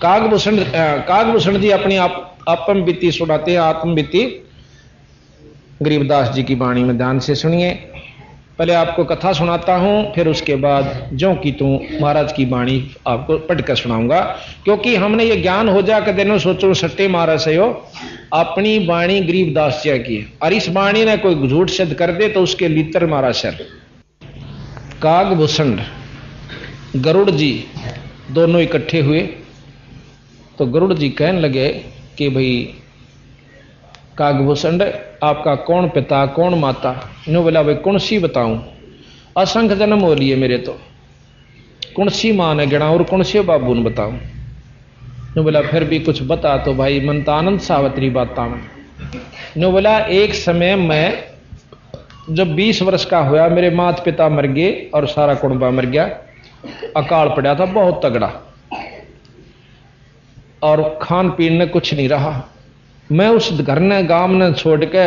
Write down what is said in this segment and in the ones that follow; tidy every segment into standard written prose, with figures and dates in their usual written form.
कागभूषण जी अपनी आपम बीती सुनाते हैं, आत्म बीती गरीबदास जी की वाणी में ध्यान से सुनिए। पहले आपको कथा सुनाता हूं, फिर उसके बाद ज्यों की तू महाराज की वाणी आपको पढ़कर सुनाऊंगा, क्योंकि हमने ये ज्ञान हो जा कर देनो सोचो सट्टे मारा से हो, अपनी वाणी गरीबदास जी की है, और इस वाणी ने कोई झूठ सिद्ध कर दे तो उसके लितर मारा सर। कागभूषण गरुड़ जी दोनों इकट्ठे हुए तो गरुड़ जी कहने लगे कि भाई कागभूषण आपका कौन पिता कौन माता? नो बोला भाई कौन सी बताऊं, असंख्य जन्म हो लिए मेरे, तो कौन सी मां ने गिना और कौन से बाबू ने बताऊं? नो बोला फिर भी कुछ बता तो भाई, मन तो आनंद सावत्री बाता में। नो बोला एक समय मैं जब 20 वर्ष का हुआ, मेरे माता पिता मर गए और सारा कुटुंबा मर गया, अकाल पड़ा था बहुत तगड़ा, और खान पीन ने कुछ नहीं रहा। मैं उस घर ने गांव ने छोड़ के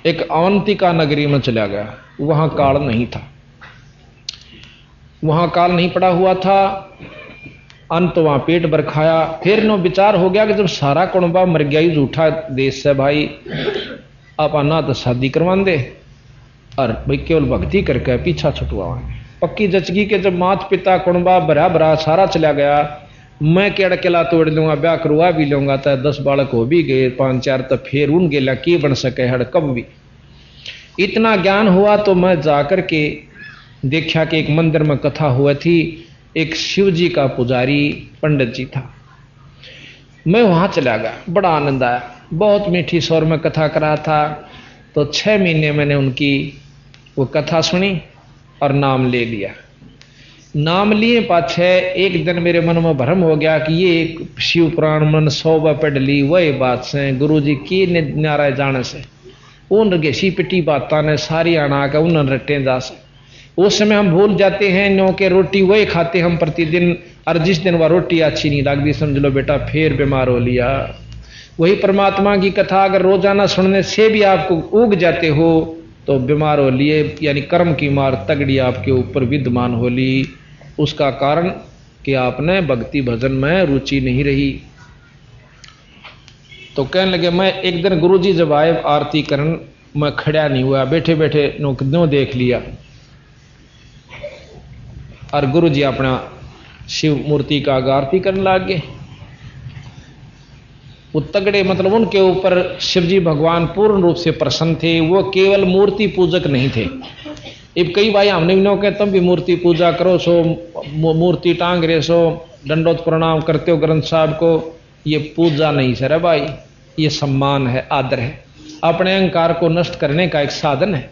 एक अवंतिका नगरी में चला गया, वहां काल नहीं था, वहां काल नहीं पड़ा हुआ था। अंत वहां पेट भर खाया। फिर नो विचार हो गया कि जब सारा कुटुंबा मर गया ही झूठा देश से भाई, आप ना तो शादी करवा दे और भाई केवल भक्ति करके पीछा छुटवाएंगे। पक्की जचगी के जब माता पिता कुटुंबा भरा भरा सारा चला गया, मैं केड़ केला तोड़ लूंगा, ब्याह करवा भी लूंगा, तो 10 बालक हो भी गए, 5-4 तो फिर उन गेला की बन सके हड़ कब भी। इतना ज्ञान हुआ तो मैं जाकर के देखा कि एक मंदिर में कथा हुआ थी, एक शिव जी का पुजारी पंडित जी था। मैं वहां चला गया, बड़ा आनंद आया, बहुत मीठी स्वर में कथा करा था। तो 6 महीने मैंने उनकी वो कथा सुनी और नाम ले लिया। नाम लिए पाछे एक दिन मेरे मन में भ्रम हो गया कि ये शिव पुराण मन 100 पढ़ ली, वही बात से गुरु जी की नाराय जाने से उन घेसी पिटी बातों ने सारी आना के उन रटे जा से। उस समय हम भूल जाते हैं नो के रोटी वही खाते हम प्रतिदिन, और जिस दिन वह रोटी अच्छी नहीं लगती समझ लो बेटा फिर बीमार हो लिया। वही परमात्मा की कथा अगर रोजाना सुनने से भी आपको उग जाते हो तो बीमार हो लिए, यानी कर्म की मार तगड़ी आपके ऊपर विद्यमान हो ली। उसका कारण कि आपने भक्ति भजन में रुचि नहीं रही। तो कहने लगे, मैं एक दिन गुरुजी जब आए आरती करन, मैं खड़ा नहीं हुआ, बैठे बैठे नो देख लिया, और गुरुजी अपना शिव मूर्ति का आरती करने लग गए। वो तगड़े मतलब उनके ऊपर शिवजी भगवान पूर्ण रूप से प्रसन्न थे, वो केवल मूर्ति पूजक नहीं थे। अब कई भाई हमने भी कहे तुम भी मूर्ति पूजा करो, सो मूर्ति टांग रहे सो, दंडोत प्रणाम करते हो ग्रंथ साहब को, ये पूजा नहीं सर है भाई, ये सम्मान है, आदर है, अपने अहंकार को नष्ट करने का एक साधन है।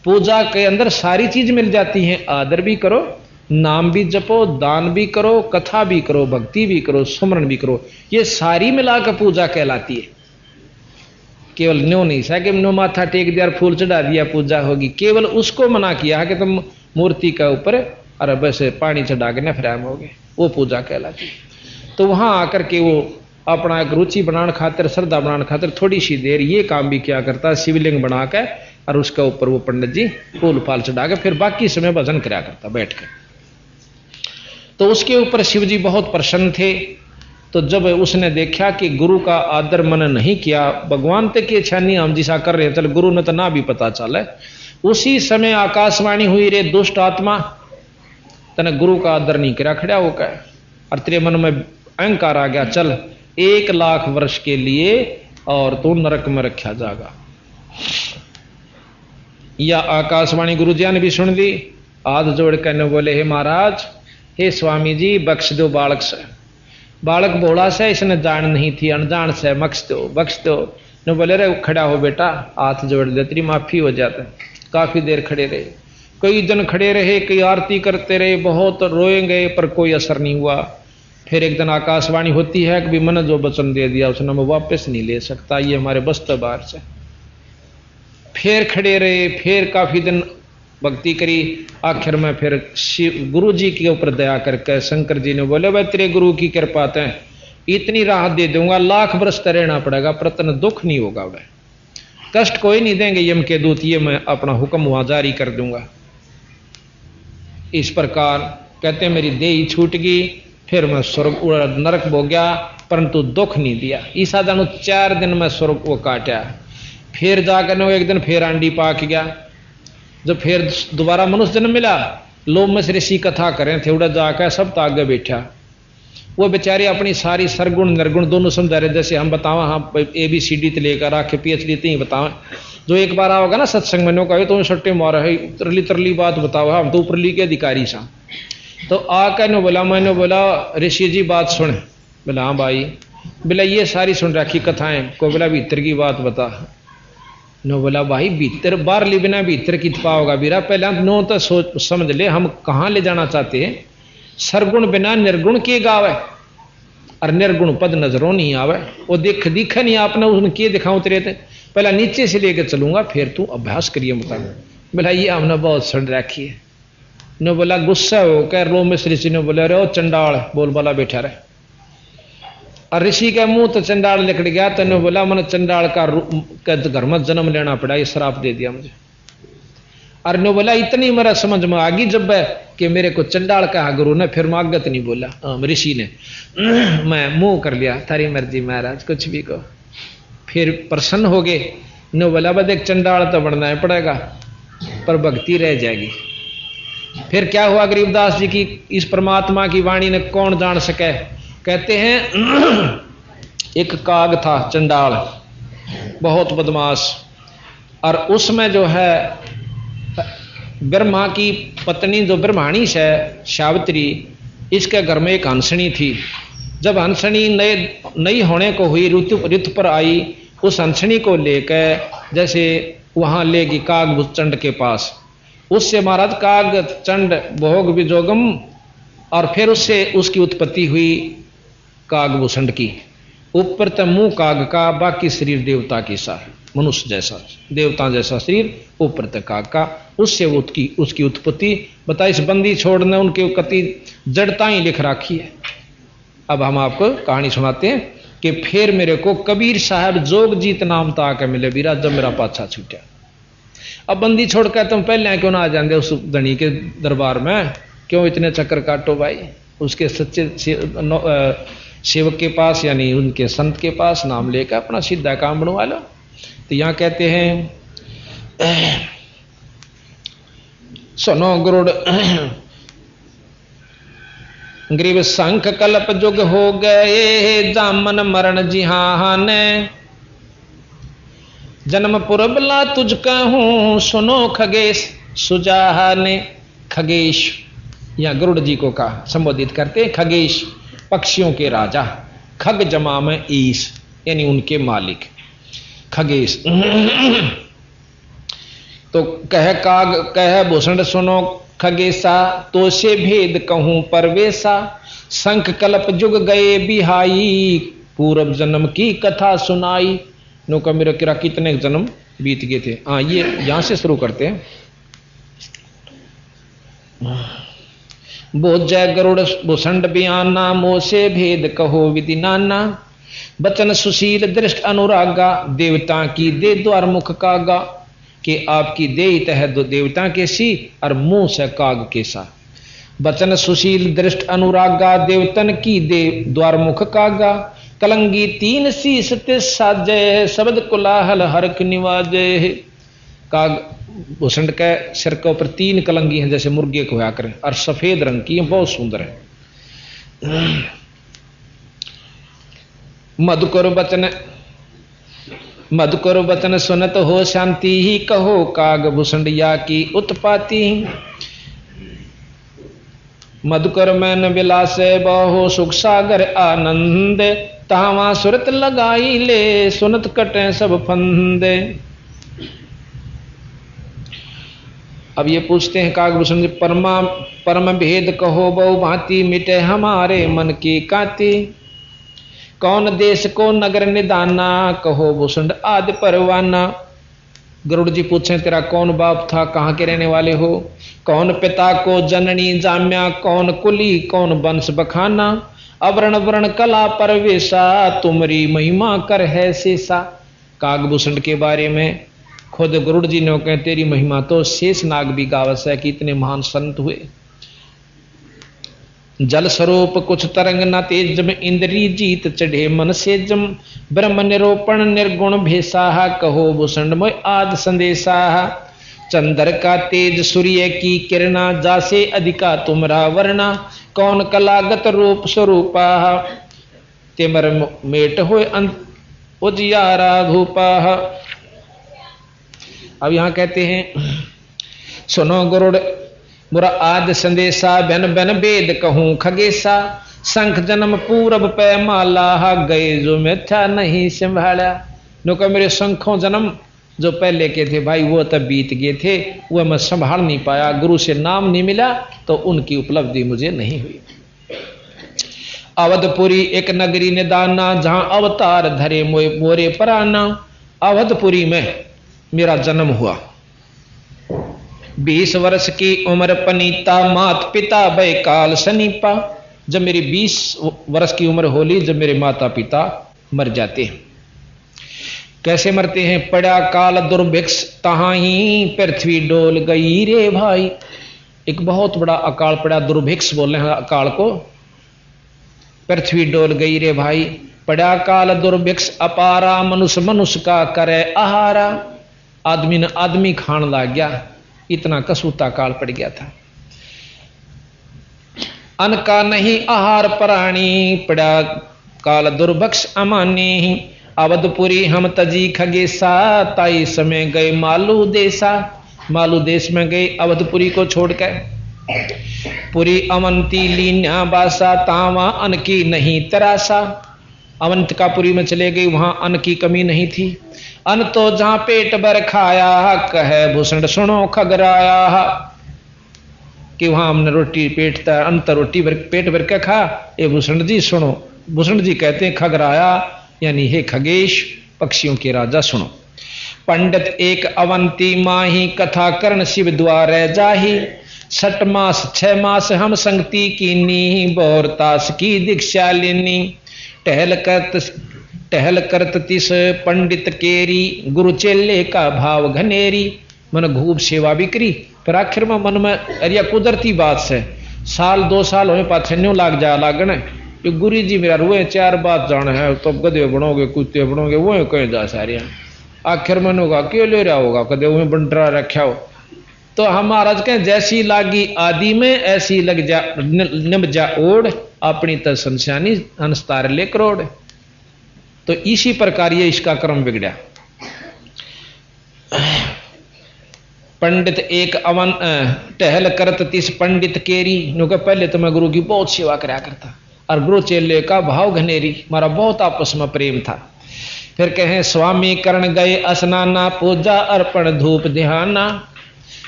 पूजा के अंदर सारी चीज मिल जाती है, आदर भी करो, नाम भी जपो, दान भी करो, कथा भी करो, भक्ति भी करो, सुमरण भी करो, ये सारी मिलाकर पूजा कहलाती है। केवल न्यो नहीं सा कि नो माथा टेक दिया फूल चढ़ा दिया पूजा होगी, केवल उसको मना किया है कि तुम मूर्ति के ऊपर अरे बस पानी चढ़ा के नफराम हो गए, वो पूजा कहलाती है। तो वहां आकर के वो अपना एक रुचि बनाने खातिर, श्रद्धा बनाने खातिर थोड़ी सी देर ये काम भी क्या करता, शिवलिंग बना के और उसके ऊपर वो पंडित जी फूल फाल चढ़ा के फिर बाकी समय भजन कराया करता बैठ कर। तो उसके ऊपर शिव जी बहुत प्रसन्न थे। तो जब उसने देखा कि गुरु का आदर मन नहीं किया, भगवान तक की इच्छा नहीं हम जिसा कर रहे चल गुरु ने तो ना भी पता चले, उसी समय आकाशवाणी हुई, रे दुष्ट आत्मा तने गुरु का आदर नहीं करा, खड़ा होकर और तेरे मन में अहंकार आ गया, चल 1 लाख वर्ष के लिए और तू नरक में रखा जाएगा। या आकाशवाणी गुरु जी ने भी सुन ली, हाथ जोड़ कर बोले, हे महाराज, हे स्वामी जी, बख्श दो बालक से, बालक भोला से, इसने जान नहीं थी, अनजान से, बख्श दो बख्श दो। ने बोले, रे खड़ा हो बेटा, हाथ जोड़ दे, तेरी माफी हो जाता। काफी देर खड़े रहे, कई दिन खड़े रहे, कई आरती करते रहे, बहुत रोएंगे पर कोई असर नहीं हुआ। फिर एक दिन आकाशवाणी होती है कि भी मैंने जो वचन दे दिया उसने मैं वापस नहीं ले सकता, ये हमारे बस बाहर से। फिर खड़े रहे, फिर काफी दिन भक्ति करी, आखिर में फिर शिव गुरु जी के ऊपर दया करके शंकर जी ने बोले, भाई तेरे गुरु की कृपा है, इतनी राहत दे दूंगा, 1 लाख वर्ष तक रहना पड़ेगा पर तन दुख नहीं होगा, वह कष्ट कोई नहीं देंगे यम के दूत, ये मैं अपना हुक्म वहां जारी कर दूंगा। इस प्रकार कहते हैं मेरी देह छूट गई फिर मैं स्वर्ग नरक भोग गया, परंतु दुख नहीं दिया। ईसा जानू 4 दिन में स्वर्ग को काटा। फिर जाकर एक दिन फिर आंडी पाक गया। जब फिर दोबारा मनुष्य जन्म मिला, लोग में से ऋषि कथा करें थे, उड़ा जाकर सब आगे बैठा। वो बेचारे अपनी सारी सरगुण निर्गुण दोनों समझा रहे, जैसे हम बतावा हम ABCD तो लेकर आके PhD तक बतावा। जो एक बार आओगा ना सत्संग में कहे तो सट्टे मारा है, तरली तरली बात बताओ, हम तो ऊपरली के अधिकारी सा। तो आकर ने बोला, मैंने बोला ऋषि जी बात सुन। बोला हाँ भाई। बोला ये सारी सुन रखी कथाएं, को बोला भीतर की बात बता। नो बोला भाई भीतर बाहर ली बिना भीतर की थपा होगा बीरा, पहला नो तो सोच समझ ले हम कहाँ ले जाना चाहते हैं। सरगुण बिना निर्गुण के गावे, और निर्गुण पद नजरों नहीं आवे। वो दिखा नहीं आपने उनके दिखाऊं तेरे थे, पहला नीचे से लेकर चलूंगा फिर तू अभ्यास करिए बता। बोला ये हमने बहुत सुन रखी है। ने बोला गुस्सा हो कह रो में ऋषि ने बोला रे ओ चंडाल बोल वाला बैठा रहे। और ऋषि का मुंह तो चंडाल निकल गया। तो ने बोला मैंने चंडाल का घर में जन्म लेना पड़ा, ये श्राप दे दिया मुझे। और ने बोला इतनी मेरा समझ में आ गई जब कि मेरे को चंडाल कहा गुरु ने, फिर मागत नहीं बोला ऋषि ने। मैं मुंह कर लिया, थारी मर्जी महाराज कुछ भी कहो। फिर प्रसन्न हो गए। ने बोला बस एक चंडाल तो बनना है पड़ेगा, पर भक्ति रह जाएगी। फिर क्या हुआ गरीबदास जी की इस परमात्मा की वाणी ने कौन जान सके। कहते हैं एक काग था चंडाल, बहुत बदमाश, और उसमें जो है ब्रह्मा की पत्नी जो ब्रह्माणी है सावित्री, इसके घर में एक हंसनी थी। जब हंसनी नई होने को हुई, ऋतु पर आई, उस हंसनी को लेकर जैसे वहां लेगी काग चंड के पास। उससे महाराज काग चंड भोग विजोगम, और फिर उससे उसकी उत्पत्ति हुई कागभूषण की। ऊपर तो मुंह काग का, बाकी शरीर देवता की सा, मनुष्य जैसा देवता जैसा शरीर, ऊपर तक काग का। उससे वो उसकी उत्पत्ति बता। इस बंदी छोड़ने उनके कति जड़ता ही लिख रखी है। अब हम आपको कहानी सुनाते हैं कि फिर मेरे को कबीर साहब जोगजीत नाम ताके मिले बीरा, जब मेरा पाछा छूटा। अब बंदी छोड़ कर तुम पहले क्यों ना आ जाते उस धनी के दरबार में, क्यों इतने चक्कर काटो भाई। उसके सच्चे सेवक के पास यानी उनके संत के पास नाम लेकर अपना सीधा काम बनवा लो। तो यहां कहते हैं सुनो गुरुड़ ग्रीव संख कल्प जुग हो गए, जामन मरण जिहान जन्म पुरबला तुझ कहूं, सुनो खगेश सुजाने। खगेश या गरुड़ जी को कहा संबोधित करते, खगेश पक्षियों के राजा, खग जमा में ईश यानी उनके मालिक खगेश। तो कह काग कह भूषण सुनो खगेशा, तो से भेद कहूं परवेशा, संख कल्प जुग गए बिहाई, पूर्व जन्म की कथा सुनाई। नो का मेरा किरा कितने जन्म बीत गए थे। हाँ ये यहां से शुरू करते हैं। बोझ गरुड़ भूषण बयाना, मोसे भेद कहो विधि नाना, बचन सुशील दृष्ट अनुरागा, देवता की दे द्वार मुख कागा। कि आपकी देह है देवता के सी और मुंह से काग के सा। बचन सुशील दृष्ट अनुरागा, देवतन की दे द्वार मुख कागा, कलंगी 3 शीस ते साजे, शब्द कुलाहल हरक निवाजे। काग भूषण के सिर के ऊपर 3 कलंगी हैं जैसे मुर्गे को होया करें, और सफेद रंग की बहुत सुंदर है। मधुकर बचन सुनत हो शांति ही, कहो काग भूषणिया की उत्पाती। मधुकर मैन विलास बहु सुख सागर आनंद, तावा सुरत लगाई ले, सुनत कटे सब फंदे। अब ये पूछते हैं कागभूषण जी, परम भेद कहो बहु भांति, मिटे हमारे मन की काती। कौन देश को नगर निदाना, कहो भूषण आदि परवाना। गरुड़ जी पूछे तेरा कौन बाप था, कहाँ के रहने वाले हो। कौन पिता को जननी जाम्या, कौन कुली कौन वंश बखाना। अवर्ण वर्ण कला परवेशा, तुमरी महिमा कर है शेषा। कागभूषण के बारे में खुद गरुड़ जी ने कहे तेरी महिमा तो शेष नाग भी गावस है कि इतने महान संत हुए। जल स्वरूप कुछ तरंग न तेज, जम इंद्री जीत चढ़े मन से जम, ब्रह्म निरूपण निर्गुण भेसा, कहो भूषण मोय आद संदेशा। चंद्र का तेज सूर्य की किरणा, जासे अधिका तुमरा वर्णा, कौन कलागत रूप स्वरूपा, तिमर मेट होय उजियारा धूपा। अब यहां कहते हैं सुनो गुरुड़ मुरा आद संदेशा, बन बन वेद कहूं खगेशा, शंख जन्म पूरब पे माला, गए जो मिथ्या नहीं संभाला। नो का मेरे शंखों जन्म जो पहले के थे भाई वो तब बीत गए थे, वह मैं संभाल नहीं पाया, गुरु से नाम नहीं मिला तो उनकी उपलब्धि मुझे नहीं हुई। अवधपुरी एक नगरी निदाना, जहां अवतार धरे मोरे पराना। अवधपुरी में मेरा जन्म हुआ। 20 वर्ष की उम्र पनीता, मात पिता भय काल सनीपा। जब मेरी 20 वर्ष की उम्र होली, जब मेरे माता पिता मर जाते हैं। कैसे मरते हैं? पड़ा काल दुर्भिक्ष तहां ही, पृथ्वी डोल गई रे भाई। एक बहुत बड़ा अकाल पड़ा, दुर्भिक्ष बोल रहे हैं अकाल को, पृथ्वी डोल गई रे भाई। पड़ा काल दुर्भिक्ष अपारा, मनुष्य मनुष्य का करे आहारा। आदमी ने आदमी खान लग गया, इतना कसूता काल पड़ गया था। अन्न का नहीं आहार प्राणी, पड़ा काल दुर्भिक्ष अमानी। अवधपुरी हम तजी खगेसा, ताई समय गए मालू देसा। मालू देश में गए अवधपुरी को छोड़कर। पुरी अवंती लीन्या बासा, तावा अन्न की नहीं तरासा। अवंत का पुरी में चले गई, वहां अन्न की कमी नहीं थी। अन्न तो जहां पेट भर खाया, कहे भूषण सुनो खगराया। कि वहां हमने रोटी पेट अन्न तो रोटी भर पेट भर के खा, ये भूषण जी सुनो। भूषण जी कहते हैं खगराया यानी हे खगेश, पक्षियों के राजा सुनो। पंडित एक अवंती माही, कथा कर्ण शिव द्वार जाही। 6 मास 6 मास हम संगति कीनी, बौरतास की दीक्षा लेनी। टहल करत तिस पंडित केरी, गुरु चेले का भाव घनेरी। मन खूब सेवा भी करी, पर आखिर में मन में अरिया कुदरती बात से 1 2 साल होने पाछे न्यू लाग जा लागण। ये गुरु जी मेरा रुए 4 बात जान है, तो गधे बनोगे कुत्ते बनोगे, वो कहीं जा सारे। आखिर मन होगा क्यों ले रहा होगा, कदे वहीं बंटरा रखा हो। तो हम महाराज कहें जैसी लागी आदि में, ऐसी लग जा निम जा ओढ़, अपनी त संस्यानी अंस्तार ले करोड़। तो इसी प्रकार ये इसका क्रम बिगड़ा। पंडित एक अवन टहल करत तिस पंडित केरी। क्योंकि पहले तो मैं गुरु की बहुत सेवा कराया करता, और गुरु चेले का भाव घनेरी, हमारा बहुत आपस में प्रेम था। फिर कहें स्वामी करण गए स्नाना, पूजा अर्पण धूप ध्याना।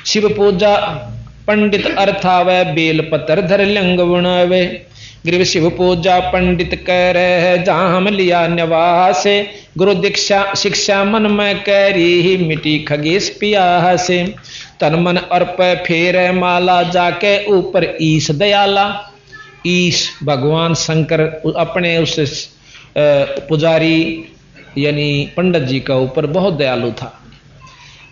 शिव पूजा पंडित अर्थावै, बेल पतर धर लिंग बुणावे। ग्रीव शिव पूजा पंडित कह रहे, जहां हम लिया निवास। गुरु दीक्षा शिक्षा मन में कैरी, मिटी खगेश पिया से। तन मन अर्प फेर माला, जाके ऊपर ईश दयाला। ईश भगवान शंकर अपने उस पुजारी यानी पंडित जी का ऊपर बहुत दयालु था।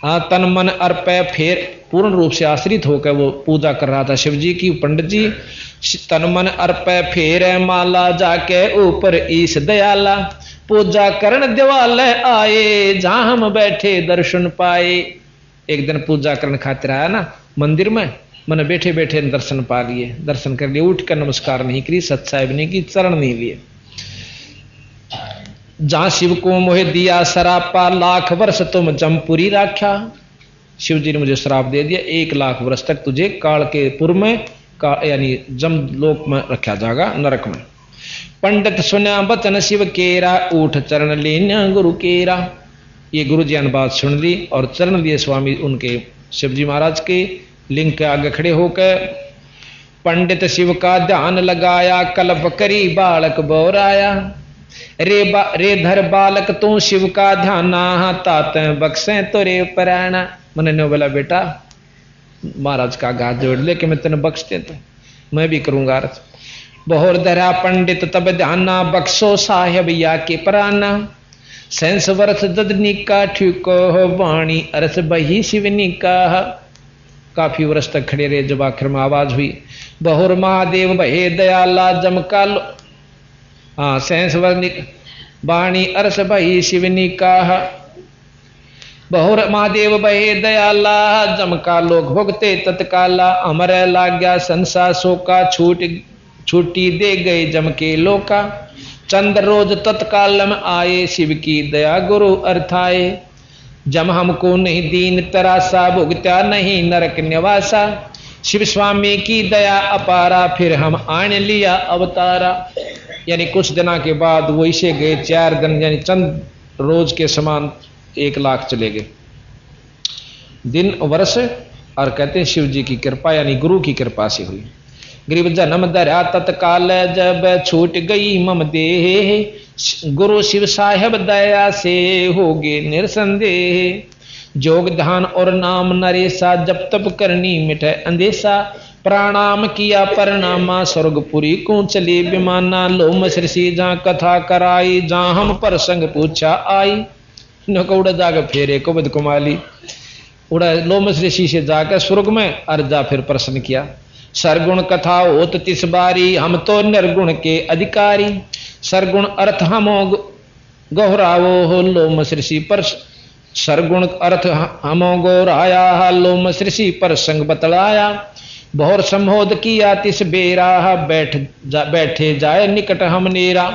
हाँ, तन मन अर्पय फेर पूर्ण रूप से आश्रित होकर वो पूजा कर रहा था शिव जी की। पंडित जी तन मन अर्पय फेर माला, जाके ऊपर ईश दयाला। पूजा करण दिवालय आए, जहां हम बैठे दर्शन पाए। एक दिन पूजा करने खातिर आया ना मंदिर में, मैंने बैठे बैठे दर्शन पा लिए, दर्शन कर लिए। उठ कर नमस्कार नहीं करी, सत्साहिब नहीं की, चरण नहीं लिए। जहां शिव को मोह दिया सरापा, लाख वर्ष तुम जमपुरी राख्या। शिव जी ने मुझे श्राप दे दिया, 1 लाख वर्ष तक तुझे काल के पुर में यानी जम लोक में रखा जाएगा, नरक में। पंडित सुना बचन शिव केरा, उठ चरण लेना गुरु केरा। ये गुरु जी ने बात सुन ली और चरण लिए स्वामी उनके शिव जी महाराज के लिंग के आगे खड़े होकर। पंडित शिव का ध्यान लगाया, कल्प करी बालक बोराया। रे धर बालक तू शिव का ध्याना, तात बक्से तो रे पराना। मैंने ने बोला बेटा महाराज का हाथ जोड़ ले कि मैं तेने बख्शते तो मैं भी करूंगा। बहुर धरा पंडित तब ध्याना, बक्सो साहेब या के पराना। 100 वर्ष ददनी का ठिको, वाणी अरस बही शिवनी का। काफी वर्ष तक खड़े रहे, जब आखिर में आवाज हुई, बहुर महादेव भये दयाला जमका सहस वाणी अरस भई शिवनी का। बहुर महादेव भये दयाला जमका लोक भोगते तत्काला। अमर लाग्या संसा शोका छूटी दे गए जम के लोका। चंद्र रोज तत्काल में आए शिव की दया गुरु अर्थाए। जम हमको नहीं दीन तरासा भुगत्या नहीं नरक निवासा। शिव स्वामी की दया अपारा फिर हम आने लिया अवतारा। यानी कुछ दिनों के बाद वो इसे गए 4 दिन यानी चंद रोज के समान 1 लाख चले गए दिन वर्ष। और कहते हैं शिव जी की कृपा यानी गुरु की कृपा से हुई। गरीब जन्म धरा तत्काल जब छूट गई मम देह। गुरु शिव साहेब दया से होगे निरसंदेह। जोग ध्यान और नाम नरेसा जब तब करनी मिटे अंदेशा। प्रणाम किया परनामा स्वर्गपुरी को चले विमाना। लोम ऋषि जहाँ कथा कराई जहाँ हम प्रसंग पूछा आई। न उड़ जाकर फेरे को बद कुमाली उड़ा लोमस ऋषि से जाकर स्वर्ग में अर्जा फिर प्रश्न किया। सरगुण कथा होत तिस बारी हम तो निर्गुण के अधिकारी। सरगुण अर्थ हम गहरावो हो लोमस ऋषि पर। सरगुण अर्थ हम गौराया लोमस ऋषि पर संग बतलाया। बहुर संबोध किया तिस बेरा बैठे जाए निकट हम नेरा।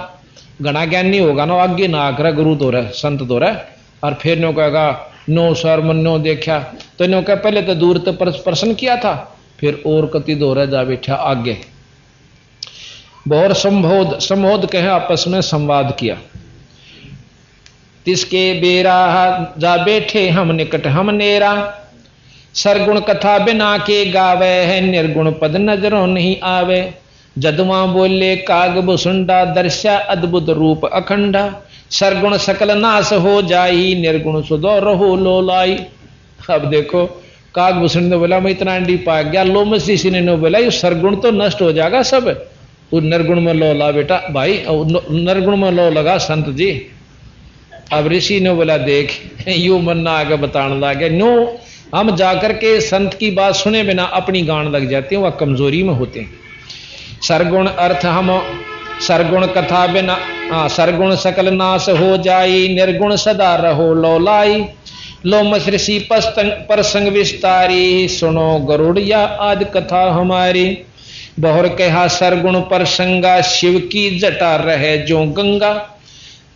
घना ज्ञानी होगा ना आगे ना आकर गुरु तो रहे संत तो रहे। और फिर नो कहेगा नो सर मन नो देखा तो नो कह पहले तो दूर तो प्रश्न किया था फिर और कति दोहरा जा बैठा आगे। बहुत संबोध कहे आपस में संवाद किया। तिसके बेरा जा बैठे हम निकट हम नेरा। सरगुण कथा बिना के गावे है निर्गुण पद नजरों नहीं आवे। जदुआ बोले काग बुसुंडा दर्शा अद्भुत रूप अखंडा। सरगुण सकल नाश हो जाई निर्गुण सुदो रहो लोलाई। अब देखो काग भूषण ने बोला मैं इतना अंडी पा गया। लोमस ऋषि ने बोला ये सरगुण तो नष्ट हो जाएगा सब। तू निर्गुण में लो ला बेटा भाई निर्गुण में लो लगा संत जी। अब ऋषि ने बोला देख यू मन ना आगे बताने लगे। नो हम जाकर के संत की बात सुने बिना अपनी गान लग जाते हैं वह कमजोरी में होते हैं। सरगुण अर्थ हम सरगुण कथा बिना सरगुण सकल नाश हो जाई निर्गुण सदा रहो लोलाई। लोमस ऋषि प्रसंग विस्तारी सुनो गरुड़िया आदि कथा हमारी। बहुर कहा सरगुण प्रसंगा शिव की जटा रहे जो गंगा।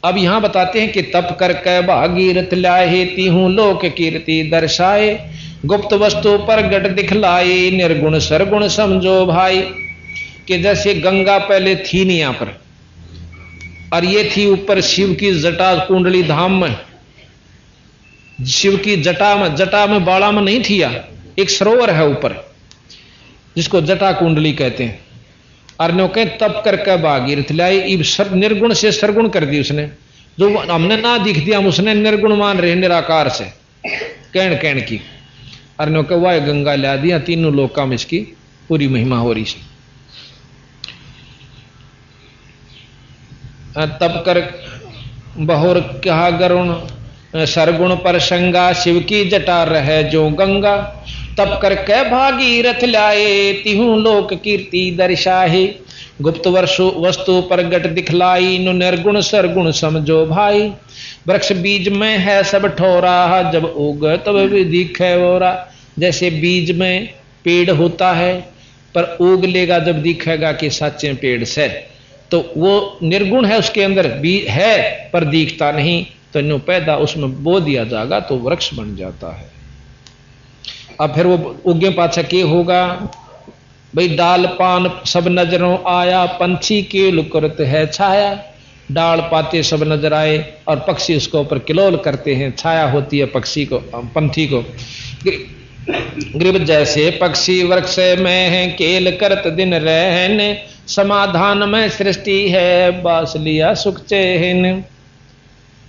अब यहां बताते हैं कि तप कर कै भागीरथ लाए तीहूं लोक कीर्ति दर्शाए। गुप्त वस्तु प्रगट दिखलाए निर्गुण सरगुण समझो भाई। कि जैसे गंगा पहले थी नहीं यहां पर और ये थी ऊपर शिव की जटा कुंडली धाम में। शिव की जटा में बाड़ा में नहीं थी एक सरोवर है ऊपर जिसको जटा कुंडली कहते हैं। अर्नो के तप करके भागीरथ लाई निर्गुण से सरगुण कर दी उसने। जो हमने ना दिख दिया उसने निर्गुण मान रहे निराकार से कहन की। अर्नो के वाह गंगा ला दिया तीनों लोका में इसकी पूरी महिमा हो रही है। तप कर बहुर कहा गरुण सरगुण प्रसंगा शिव की जटा रहे जो गंगा। तप कर कै भागीरथ लाए तिहूं लोक कीर्ति दर्शाहे। गुप्त वस्तु प्रगट दिखलाई नु निर्गुण सरगुण समझो भाई। वृक्ष बीज में है सब ठोरा जब उग तब भी दिखे ओरा। जैसे बीज में पेड़ होता है पर उग लेगा जब दिखेगा कि सच्चे पेड़ से तो वो निर्गुण है उसके अंदर भी है पर दिखता नहीं तो नो पैदा उसमें बो दिया जाएगा तो वृक्ष बन जाता है। अब फिर वो उगे पाछा के होगा भाई डाल पान सब नजरों आया पंछी के लुकरत है छाया। डाल पाते सब नजर आए और पक्षी उसको ऊपर किलोल करते हैं छाया होती है पक्षी को पंथी को। ग्रीब जैसे पक्षी वृक्ष में है केल करत दिन रहने। समाधान में सृष्टि है बास लिया सुख चैन।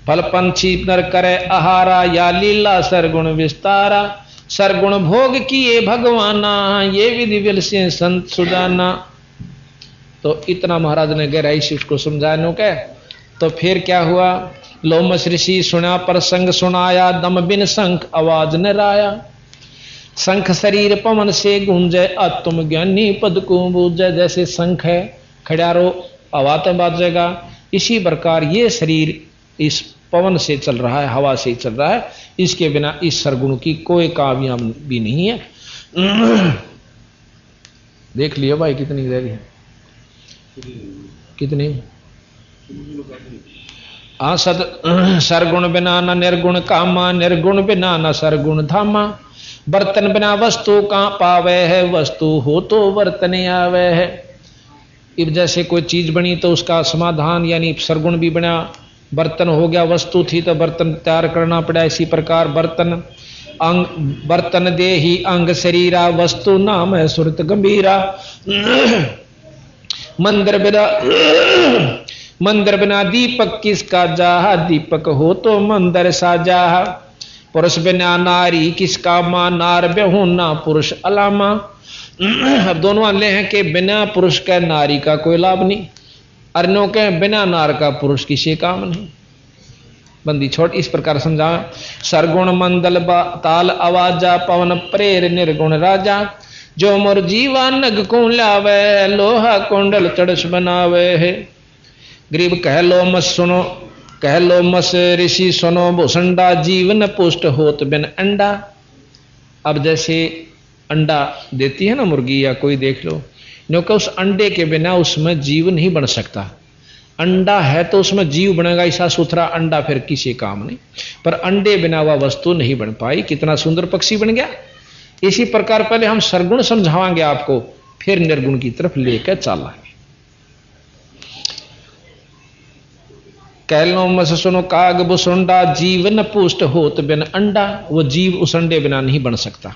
फल पंछी नर करे आहारा या लीला सरगुण विस्तारा। सरगुण भोग किए भगवाना ये विधि विल से संत सुजाना। तो इतना महाराज ने गहराई से उसको समझाने के तो फिर क्या हुआ। लोमस ऋषि सुना प्रसंग सुनाया दम बिन शंख आवाज न राया। शंख शरीर पवन से गूंजे, आत्म ज्ञानी पद को बूझे। जैसे शंख है, खड़ारो हवा तो बाजेगा, इसी प्रकार ये शरीर इस पवन से चल रहा है, हवा से चल रहा है। इसके बिना इस सरगुण की कोई कामयाब भी नहीं है। देख लियो भाई कितनी देरी है, कितनी सरगुण बिना न निर्गुण कामा, निर्गुण बिना न सरगुण धामा। बर्तन बिना वस्तु कहां पावे है, वस्तु हो तो बर्तन आवे है। अब जैसे कोई चीज बनी तो उसका समाधान यानी सरगुण भी बना, बर्तन हो गया, वस्तु थी तो बर्तन तैयार करना पड़ा। इसी प्रकार बर्तन अंग, बर्तन दे ही अंग शरीरा, वस्तु नाम है सुरत गंभीरा। मंदिर बिना दीपक किसका जाहा, दीपक हो तो मंदिर साजा। पुरुष बिना नारी किसका मां, नार बेहुना पुरुष अलामा। अब दोनों अल्ले हैं कि बिना पुरुष का नारी का कोई लाभ नहीं, अर्णों के बिना नार का पुरुष किसी काम नहीं। बंदी छोड़ इस प्रकार समझा। सरगुण मंदल ताल आवाजा, पवन प्रेर निर्गुण राजा। जो मोर जीवा नग को लावे, लोहा कुंडल चढ़स बनावे है। गरीब कह लो मत सुनो, कह लो मस ऋषि सुनो भूसंडा, जीवन पुष्ट होत बिन अंडा। अब जैसे अंडा देती है ना मुर्गी या कोई, देख लो, क्योंकि उस अंडे के बिना उसमें जीव नहीं बन सकता। अंडा है तो उसमें जीव बनेगा, ऐसा सुथरा अंडा फिर किसी काम नहीं। पर अंडे बिना वह वस्तु नहीं बन पाई। कितना सुंदर पक्षी बन गया। इसी प्रकार पहले हम सरगुण समझावांगे आपको, फिर निर्गुण की तरफ लेकर चलाएंगे। कह लो मस सुनो काग बुसुंडा, जीवन पुष्ट होत बिन अंडा। वो जीव उस अंडे बिना नहीं बन सकता,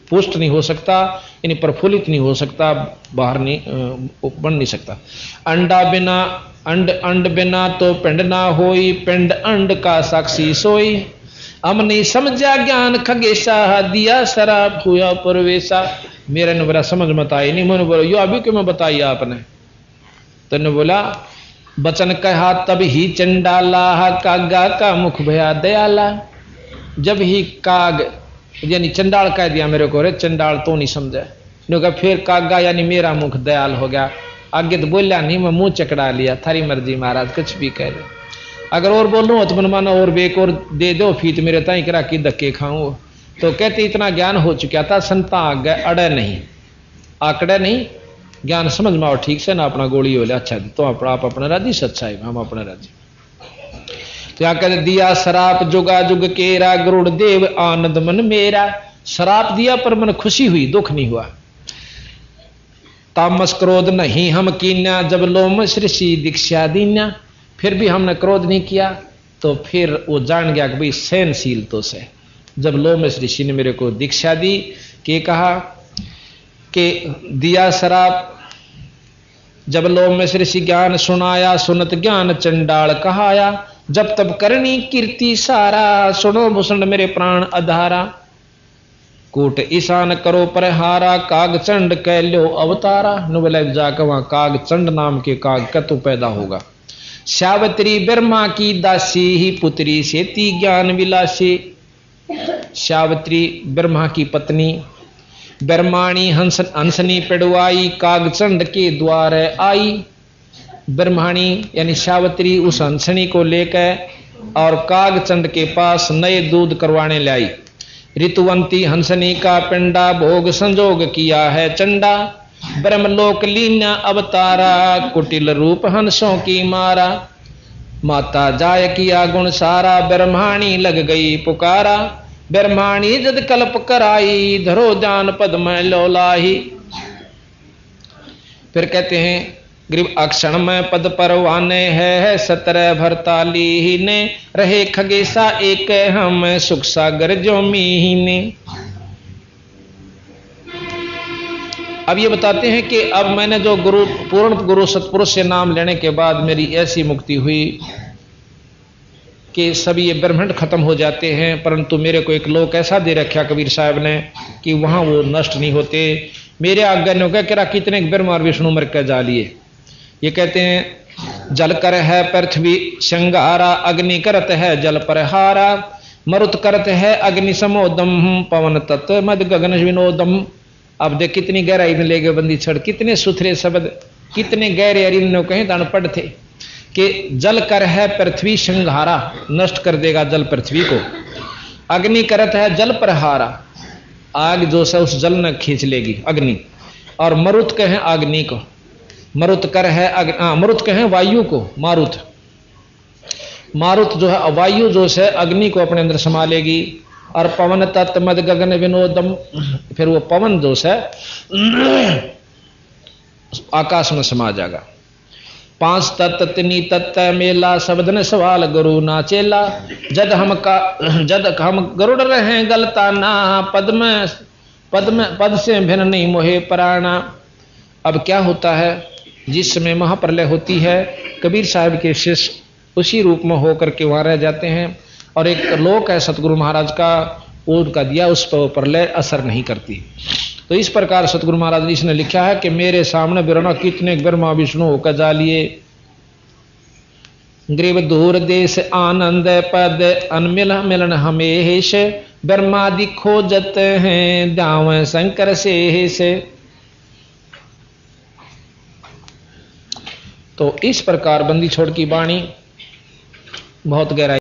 पुष्ट नहीं हो सकता, यानी प्रफुल्लित नहीं हो सकता, बाहर नहीं बन नहीं सकता। अंडा बिना अंड बिना तो पिंड ना होई, पिंड अंड का साक्षी सोई। हम नहीं समझा ज्ञान खगेशा, दिया शराब हुआ परवेशा। मेरे ने बोला समझ मत आई नहीं, मैंने बोला यो अभी क्यों मैं बताई आपने। तो ने बोला बचन कहा तब ही चंडाला, कागा का मुख भया दयाला। जब ही काग यानी चंडाल कह दिया मेरे को, रे चंडाल तो नहीं समझे, क्योंकि फिर कागा यानी मेरा मुख दयाल हो गया। आगे तो बोलिया नहीं, मैं मुंह चकड़ा लिया, थारी मर्जी महाराज कुछ भी कह दो। अगर और बोलूँ तो मनमाना और बेक और दे दो फीत मेरे ताई करा की धक्के खाऊं। तो कहते इतना ज्ञान हो चुका था, संता आगे अड़े नहीं, आकड़े नहीं, ज्ञान समझ में आओ ठीक से ना, अपना गोली हो लिया अच्छा तो आप अपना राजी, सच्चाई में हम अपना राजी। तो यहाँ कहते दिया शराप जुगा जुग केरा, गरुड़ देव आनंद मन मेरा। शराप दिया पर मन खुशी हुई, दुख नहीं हुआ। तामस क्रोध नहीं हम कीन्या, जब लोम ऋषि दीक्षा दीन्या। फिर भी हमने क्रोध नहीं किया, तो फिर वो जान गया कि भाई सहनशील तो से। जब लोमस ऋषि ने मेरे को दीक्षा दी, कि कहा कि दिया शराप, जब लोमस ऋषि ज्ञान सुनाया, सुनत ज्ञान चंडाल कहाया। जब तब करनी कीर्ति सारा, सुनो भूषण मेरे प्राण अधारा। कूट ईशान करो पर हारा, काग चंड कह लो अवतारा। नुबल जाकर वहां काग चंड नाम के काग का तो पैदा होगा। सावित्री ब्रह्मा की दासी ही, पुत्री सेती ज्ञान विलासी। सावित्री ब्रह्मा की पत्नी, ब्रह्माणी हंसनी पिड़वाई, कागचंड के द्वार आई। ब्रह्माणी यानी सावित्री उस हंसनी को लेकर और कागचंड के पास नए दूध करवाने लाई। ऋतुवंती हंसनी का पिंडा, भोग संजोग किया है चंडा। ब्रह्मलोक लीना अवतारा, कुटिल रूप हंसों की मारा। माता जाय किया गुण सारा, ब्रह्माणी लग गई पुकारा। ब्रह्माणी जद कल्प कराई, धरो जान पद में लोलाही। फिर कहते हैं ग्रीव अक्षण में पद परवाने है, 17 भरताली ने रहे खगेशा एक हम, सुख सागर जो मीने। अब ये बताते हैं कि अब मैंने जो गुरु पूर्ण गुरु सतपुरुष से नाम लेने के बाद मेरी ऐसी मुक्ति हुई कि सभी ये ब्रह्मांड खत्म हो जाते हैं, परंतु मेरे को एक लोक ऐसा दे रखा कबीर साहब ने कि वहां वो नष्ट नहीं होते। मेरे आज्ञा ने कह करा कितने ब्रह्मा और विष्णु मर कर जा लिए। ये कहते हैं जल कर है पृथ्वी श्रृंगारा, अग्नि करत है जल पर हारा। मरुत करत है अग्नि समोदम पवन तत्व मद गगन विनोदम। अब देख कितनी गहराई में ले गए बंदी छड़, कितने सुथरे शब्द, कितने गहरे अरिन कहें दान पढ़ थे कि जल कर है पृथ्वी संघारा, नष्ट कर देगा जल पृथ्वी को। अग्नि करत है जल प्रहारा, आग जो से उस जल ने खींच लेगी अग्नि। और मरुत कहें अग्नि को, मरुत कर है मरुत कहें वायु को, मारुत, मारुत जो है वायु जो से अग्नि को अपने अंदर समा लेगी। और पवन तत्व मद गगन विनोदम, फिर वो पवन जो है आकाश में समा जाएगा। पांच तत्व तिनी तत्व मेला शब्द ने सवाल गुरु ना चेला। जद हम गरुड़ रहे गलता ना, पद से भिन्न नहीं मोहे प्राणा। अब क्या होता है, जिस समय महाप्रलय होती है कबीर साहब के शिष्य उसी रूप में होकर के वहां रह जाते हैं। और एक लोक है सतगुरु महाराज का, वो उनका दिया, उस पर प्रलय असर नहीं करती। तो इस प्रकार सतगुरु महाराज ने इसने लिखा है कि मेरे सामने बिरना कितने ब्रह्मा विष्णु होकर जालिए। ग्रीव दूर देश आनंद पद अनमिल मिलन हमेश, ब्रह्मादि खोजत हैं दाव शंकर से। तो इस प्रकार बंदी छोड़ की वाणी बहुत गहराई